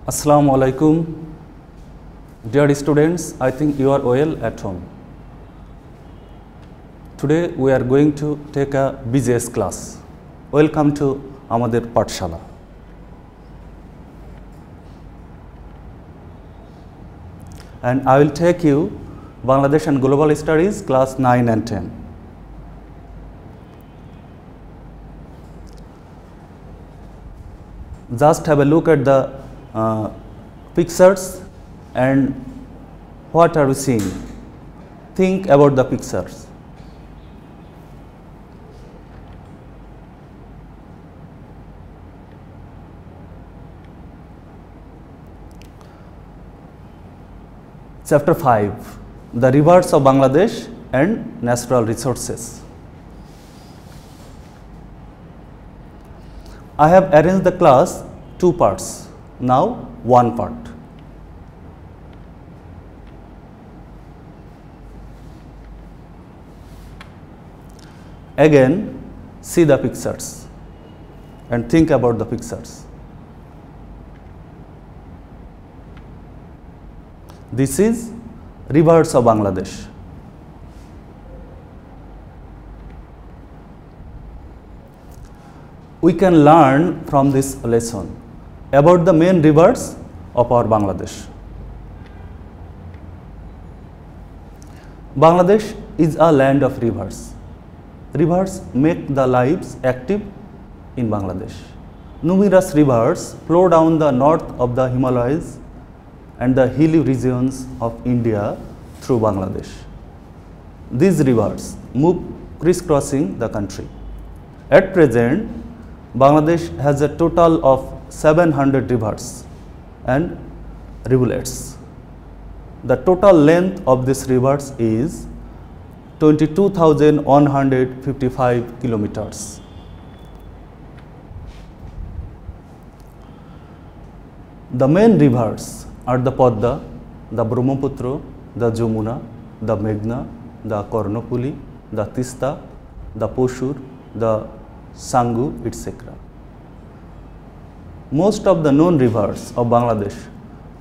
Assalamu alaikum. Dear students, I think you are well at home. Today we are going to take a BJS class. Welcome to Amader Pathshala. And I will take you Bangladesh and Global Studies class 9 and 10. Just have a look at the pictures and what are we seeing? Think about the pictures. Chapter 5, the rivers of Bangladesh and natural resources. I have arranged the class two parts, now one part. Again, see the pictures and think about the pictures. This is rivers of Bangladesh. We can learn from this lesson about the main rivers of our Bangladesh. Bangladesh is a land of rivers. Rivers make the lives active in Bangladesh. Numerous rivers flow down the north of the Himalayas and the hilly regions of India through Bangladesh. These rivers move crisscrossing the country. At present, Bangladesh has a total of 700 rivers and rivulets. The total length of these rivers is 22,155 kilometers. The main rivers are the Padma, the Brahmaputra, the Jamuna, the Meghna, the Karnapuli, the Tista, the Poshur, the Sangu, etc. Most of the known rivers of Bangladesh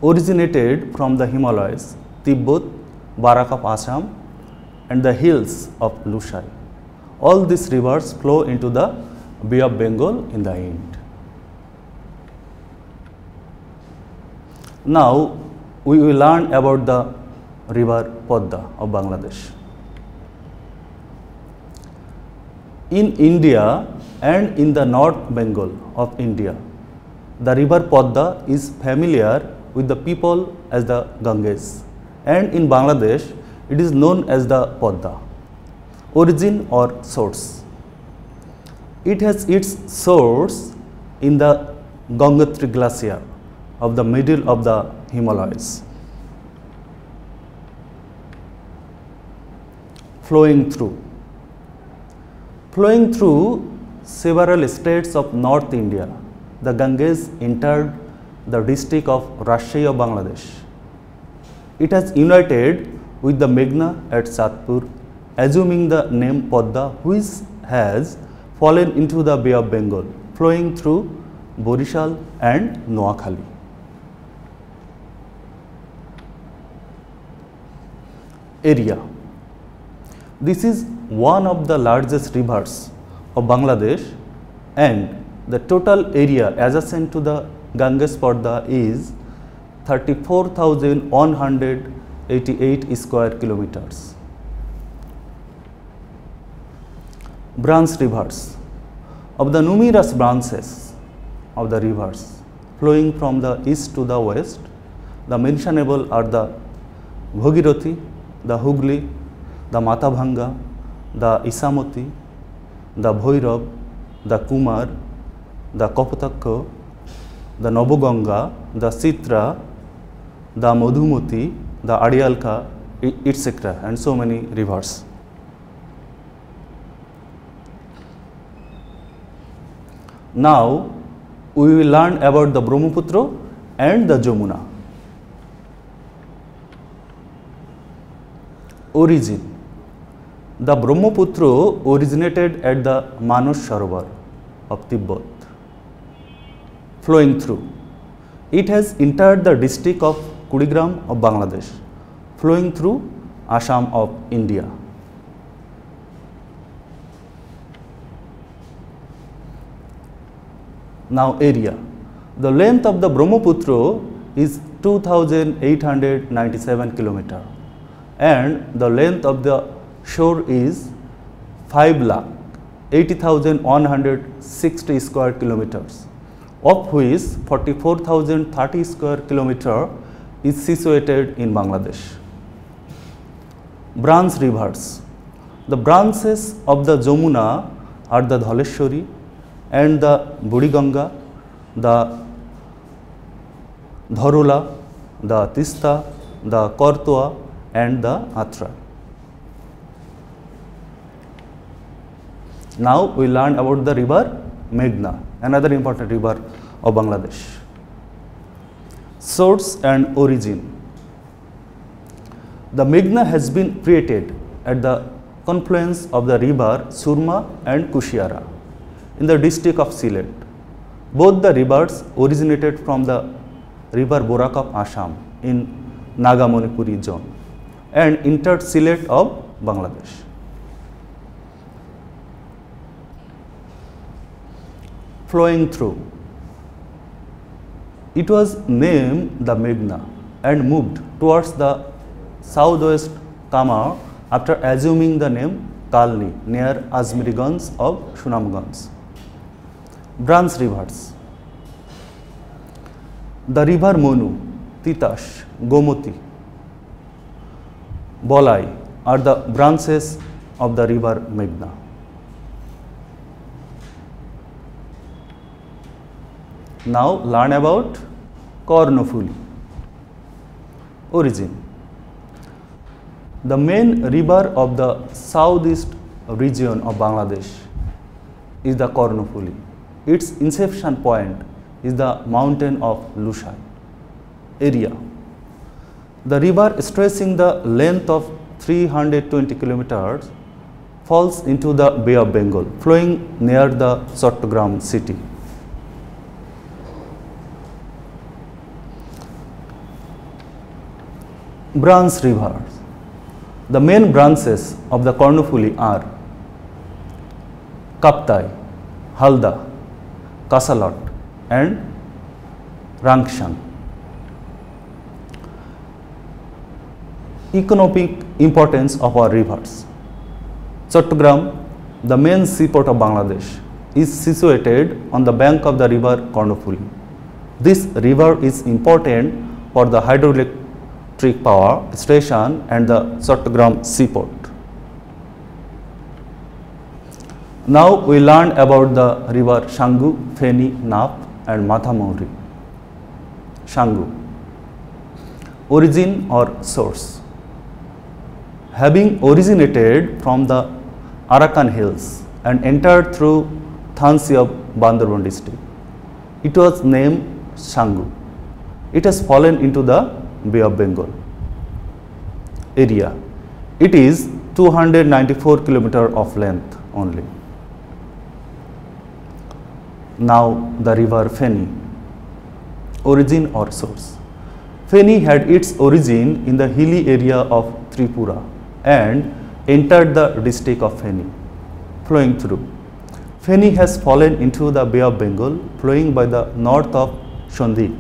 originated from the Himalayas, Tibet, Barak of Assam, and the hills of Lusai. All these rivers flow into the Bay of Bengal in the end. Now, we will learn about the river Padma of Bangladesh. In India and in the North Bengal of India, the river Padma is familiar with the people as the Ganges, and in Bangladesh it is known as the Padma. Origin or source. It has its source in the Gangotri Glacier of the middle of the Himalayas. Flowing through several states of North India, the Ganges entered the district of Rajshahi of Bangladesh. It has united with the Meghna at Satpur, assuming the name Padma, which has fallen into the Bay of Bengal, flowing through Borishal and Noakhali. Area. This is one of the largest rivers of Bangladesh, and the total area adjacent to the Ganges Padma is 34,188 square kilometers. Branch rivers. Of the numerous branches of the rivers flowing from the east to the west, the mentionable are the Bhagirathi, the Hooghly, the Matabhanga, the Isamati, the Bhairav, the Kumar, the Kapotakya, the Naboganga, the Sitra, the Madhumati, the Adialka, etc. and so many rivers. Now, we will learn about the Brahmaputra and the Jamuna. Origin. The Brahmaputra originated at the Manas Sarovar of Tibet, flowing through. It has entered the district of Kurigram of Bangladesh, flowing through Assam of India. Now area. The length of the Brahmaputra is 2,897 km and the length of the shore is 5,80,160 square kilometers, of which 44,030 square kilometer is situated in Bangladesh. Branch rivers. The branches of the Jamuna are the Dhaleshwari and the Buriganga, the Dharola, the Tista, the Kortoa and the Atra. Now we learn about the river Meghna, another important river of Bangladesh. Source and origin. The Meghna has been created at the confluence of the river Surma and Kushiara in the district of Sylhet. Both the rivers originated from the river Borak of Assam in Naga Manipuri zone and entered Sylhet of Bangladesh. Flowing through. It was named the Meghna and moved towards the southwest Kamar after assuming the name Kalni near Azmiriganj of Sunamganj. Branch rivers. The river Monu, Titash, Gomoti, Bolai are the branches of the river Meghna. Now learn about Karnofuli. Origin. The main river of the southeast region of Bangladesh is the Karnofuli. Its inception point is the mountain of Lusai. Area. The river stretching the length of 320 kilometers falls into the Bay of Bengal, flowing near the Chattogram city. Branch rivers. The main branches of the Karnofuli are Kaptai, Halda, Kasalot and Rangshan. Economic importance of our rivers. Chattogram, the main seaport of Bangladesh, is situated on the bank of the river Karnofuli. This river is important for the hydroelectric power station and the Chattogram seaport. Now we learn about the river Shangu, Feni, Naf and Matamohuri. Shangu. Origin or source. Having originated from the Arakan hills and entered through Thansi of Bandarban district, it was named Shangu. It has fallen into the Bay of Bengal. Area. It is 294 km of length only. Now the river Feni. Origin or source. Feni had its origin in the hilly area of Tripura and entered the district of Feni, flowing through. Feni has fallen into the Bay of Bengal, flowing by the north of Sandip.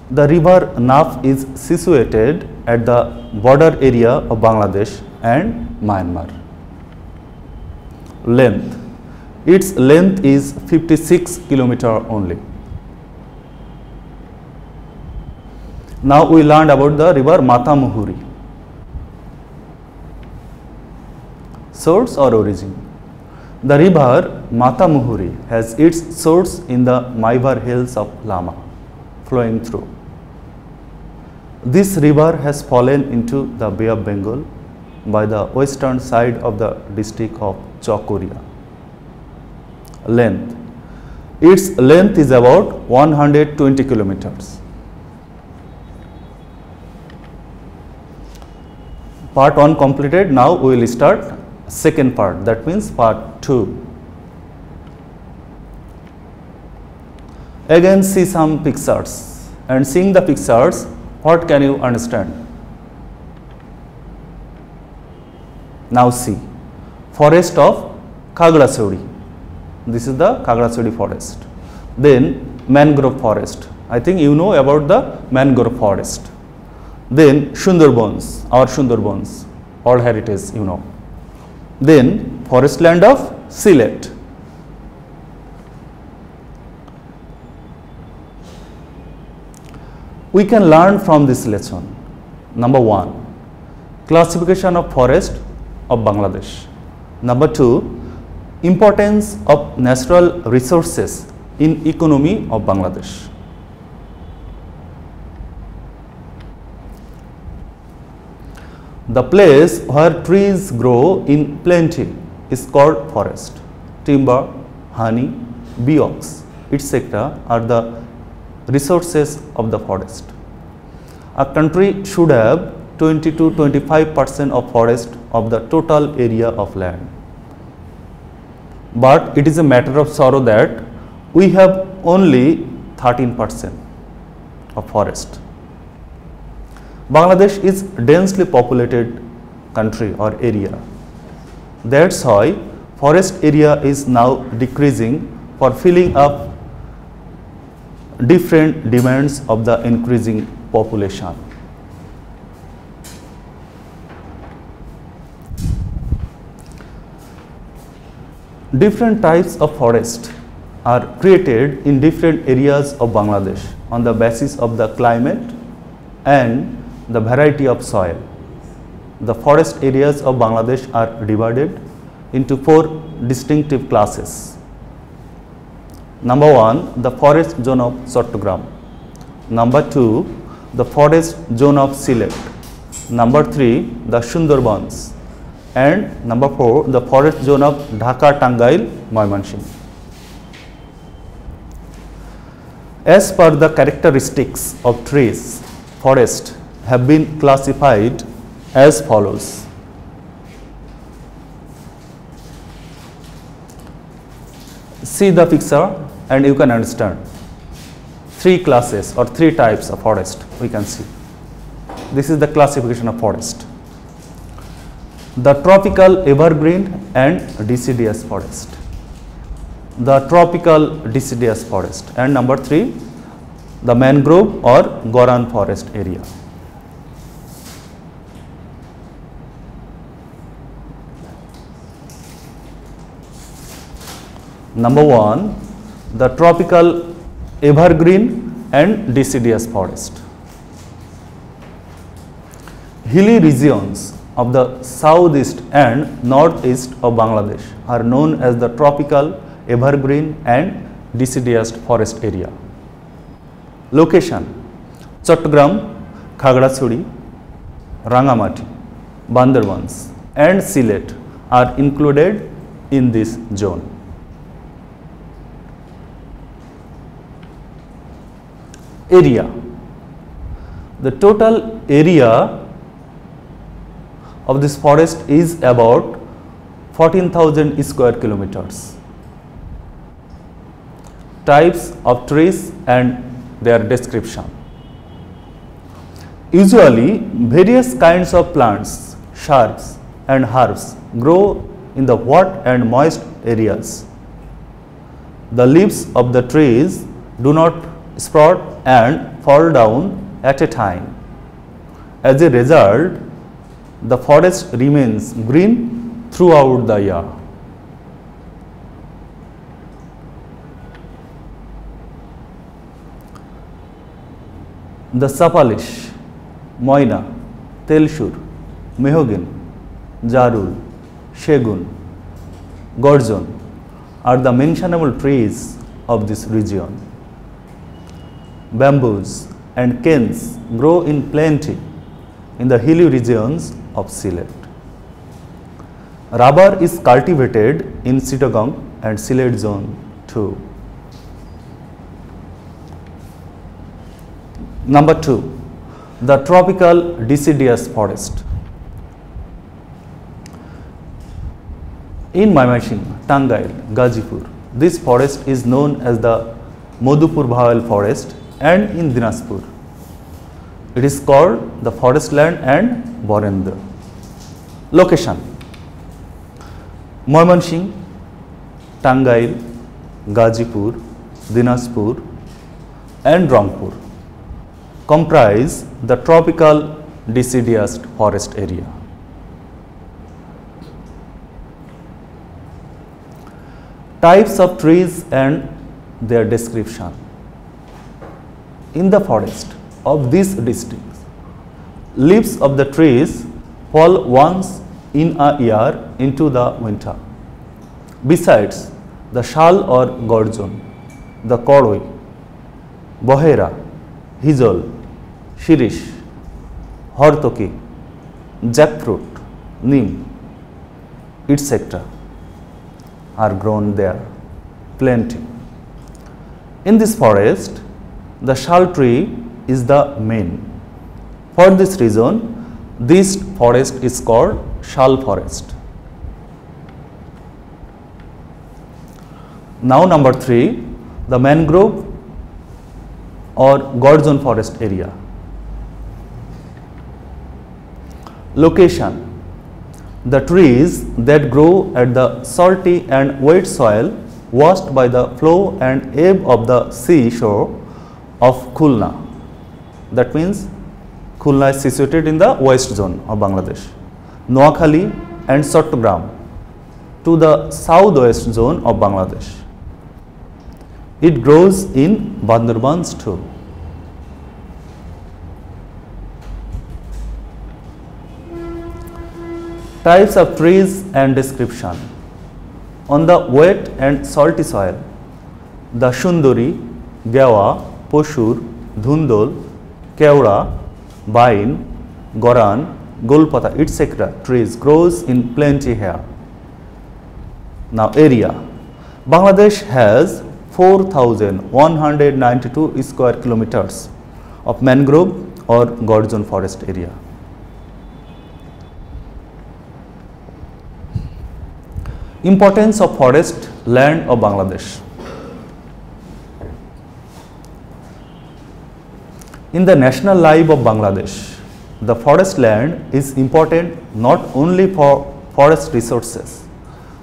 The river Naf is situated at the border area of Bangladesh and Myanmar. Length. Its length is 56 km only. Now we learned about the river Matamohuri. Source or origin. The river Matamohuri has its source in the Maivar hills of Lama, flowing through. This river has fallen into the Bay of Bengal by the western side of the district of Chokoria. Length. Its length is about 120 kilometers. Part 1 completed. Now we will start second part, that means part 2. Again see some pictures, and seeing the pictures, what can you understand? Now see, forest of Khagrasuri. This is the Khagrasuri forest. Then mangrove forest. I think you know about the mangrove forest. Then Sundarbans, our Sundarbans, all heritage you know. Then forest land of Sylhet. We can learn from this lesson. Number 1, classification of forest of Bangladesh. Number 2, importance of natural resources in economy of Bangladesh. The place where trees grow in plenty is called forest. Timber, honey, bee ox, etc. are the resources of the forest. A country should have 20 to 25% of forest of the total area of land. But it is a matter of sorrow that we have only 13% of forest. Bangladesh is densely populated country or area. That's why forest area is now decreasing for filling up different demands of the increasing population. Different types of forest are created in different areas of Bangladesh on the basis of the climate and the variety of soil. The forest areas of Bangladesh are divided into 4 distinctive classes. Number 1, the forest zone of Chattogram. Number 2, the forest zone of Sylhet. Number 3, the Sundarbans. And number 4, the forest zone of Dhaka, Tangail, Mymensingh. As per the characteristics of trees, forest have been classified as follows. See the picture and you can understand. 3 classes or 3 types of forest we can see. This is the classification of forest. The tropical evergreen and deciduous forest. The tropical deciduous forest. And number 3, the mangrove or Goran forest area. Number 1, the tropical evergreen and deciduous forest. Hilly regions of the southeast and northeast of Bangladesh are known as the tropical evergreen and deciduous forest area. Location: Chattogram, Khagrasuri, Rangamati, Bandarbans and Sylhet are included in this zone. Area: the total area of this forest is about 14,000 square kilometers. Types of trees and their description. Usually, various kinds of plants, shrubs and herbs grow in the wet and moist areas. The leaves of the trees do not sprout and fall down at a time. As a result, the forest remains green throughout the year. The sapalish, moina, telshur, mahogany, jarul, shegun, gorgon are the mentionable trees of this region. Bamboos and canes grow in plenty in the hilly regions of Sylhet. Rubber is cultivated in Chittagong and Sylhet zone too. Number 2, the tropical deciduous forest. In Mymensingh, Tangail, Gazipur, this forest is known as the Madhupur Bhawal forest and in Dinajpur. It is called the forest land and Borendra. Location: Moymanshing, Tangail, Gazipur, Dinajpur and Rangpur comprise the tropical deciduous forest area. Types of trees and their description. In the forest of these districts, leaves of the trees fall once in a year into the winter. Besides the shal or gorgon, the koroi, bohera, hizol, shirish, hortoki, jackfruit, neem, etc. are grown there plenty. In this forest, the shal tree is the main. For this reason, this forest is called shal forest. Now number 3, the mangrove or gorgon forest area. Location: the trees that grow at the salty and wet soil washed by the flow and ebb of the sea shore of Khulna. That means Khulna is situated in the west zone of Bangladesh. Noakhali and Chattogram to the southwest zone of Bangladesh. It grows in Bandarbans too. Types of trees and description. On the wet and salty soil, the Shunduri, Gawa, Poshur, Dhundol, Keura, Bain, Goran, Golpata, etc. trees grows in plenty here. Now area. Bangladesh has 4,192 square kilometers of mangrove or gorgon forest area. Importance of forest land of Bangladesh. In the national life of Bangladesh, the forest land is important not only for forest resources,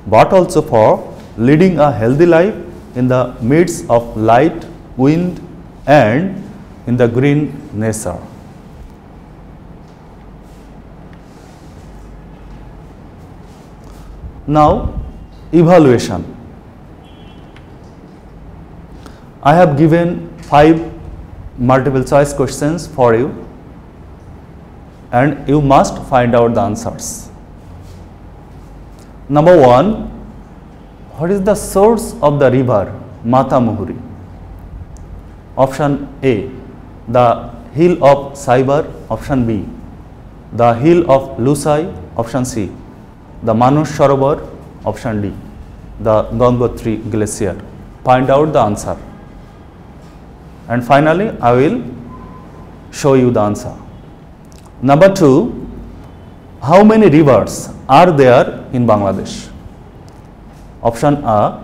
but also for leading a healthy life in the midst of light, wind and in the green nature. Now, evaluation. I have given 5 multiple choice questions for you and you must find out the answers. Number 1, what is the source of the river Matamuhuri? Option A, the hill of Saibar. Option B, the hill of Lusai. Option C, the Manush Sarovar. Option D, the Gangotri glacier. Find out the answer. And finally, I will show you the answer. Number 2, how many rivers are there in Bangladesh? Option A,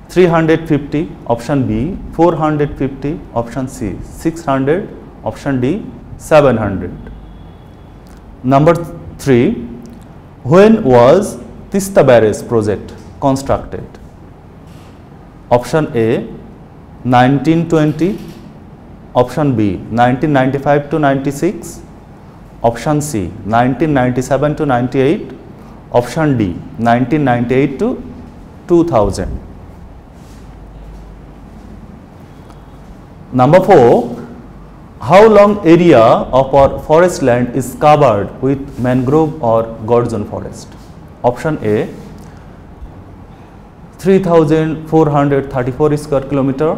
350. Option B, 450. Option C, 600. Option D, 700. Number 3, when was Tista Barrage project constructed? Option A, 1920. Option B, 1995 to 96. Option C, 1997 to 98. Option D, 1998 to 2000. Number 4, how long area of our forest land is covered with mangrove or gorgon forest? Option A, 3,434 square kilometer.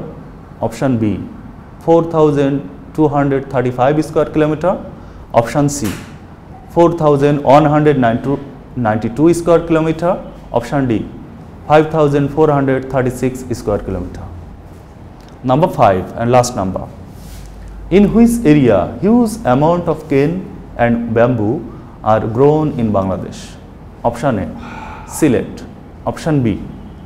Option B, 4,235 square kilometer. Option C, 4,192 square kilometer. Option D, 5,436 square kilometer. Number 5 and last number. In which area huge amount of cane and bamboo are grown in Bangladesh? Option A, Sylhet. Option B,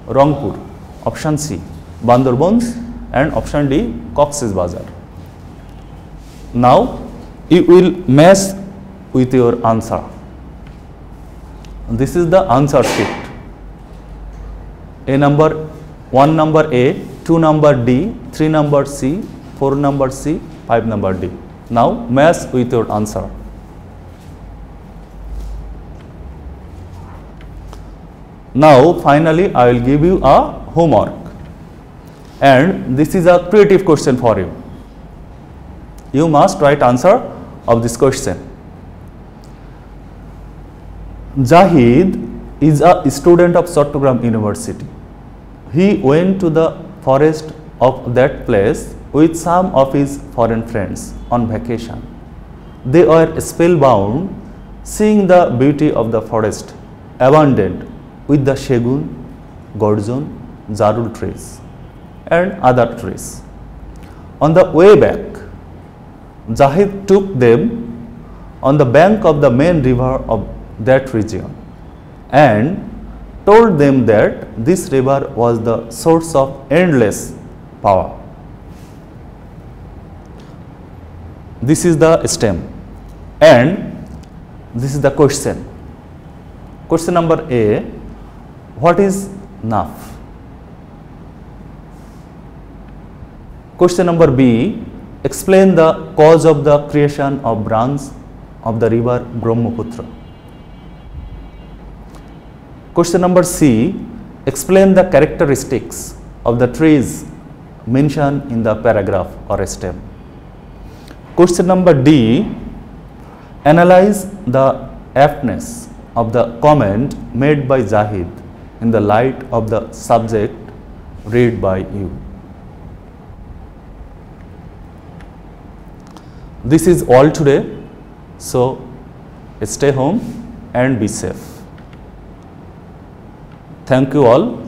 Rangpur. Option C, Bandarbans. and option D, Cox's Bazar. Now you will match with your answer. This is the answer sheet. One number A, 2 number D, 3 number C, 4 number C, 5 number D. Now match with your answer. Now finally I will give you a homework, and this is a creative question for you. You must write answer of this question. Zahid is a student of Chattogram University. He went to the forest of that place with some of his foreign friends on vacation. They were spellbound, seeing the beauty of the forest, abundant with the Shegun, Gorjon, Jarul trees and other trees. On the way back, Zahid took them on the bank of the main river of that region and told them that this river was the source of endless power. This is the stem, and this is the question. Question number A, what is Naf? Question number B, explain the cause of the creation of branch of the river Brahmaputra. Question number C, explain the characteristics of the trees mentioned in the paragraph or stem. Question number D, analyze the aptness of the comment made by Zahid in the light of the subject read by you. This is all today, so stay home and be safe. Thank you all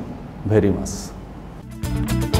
very much.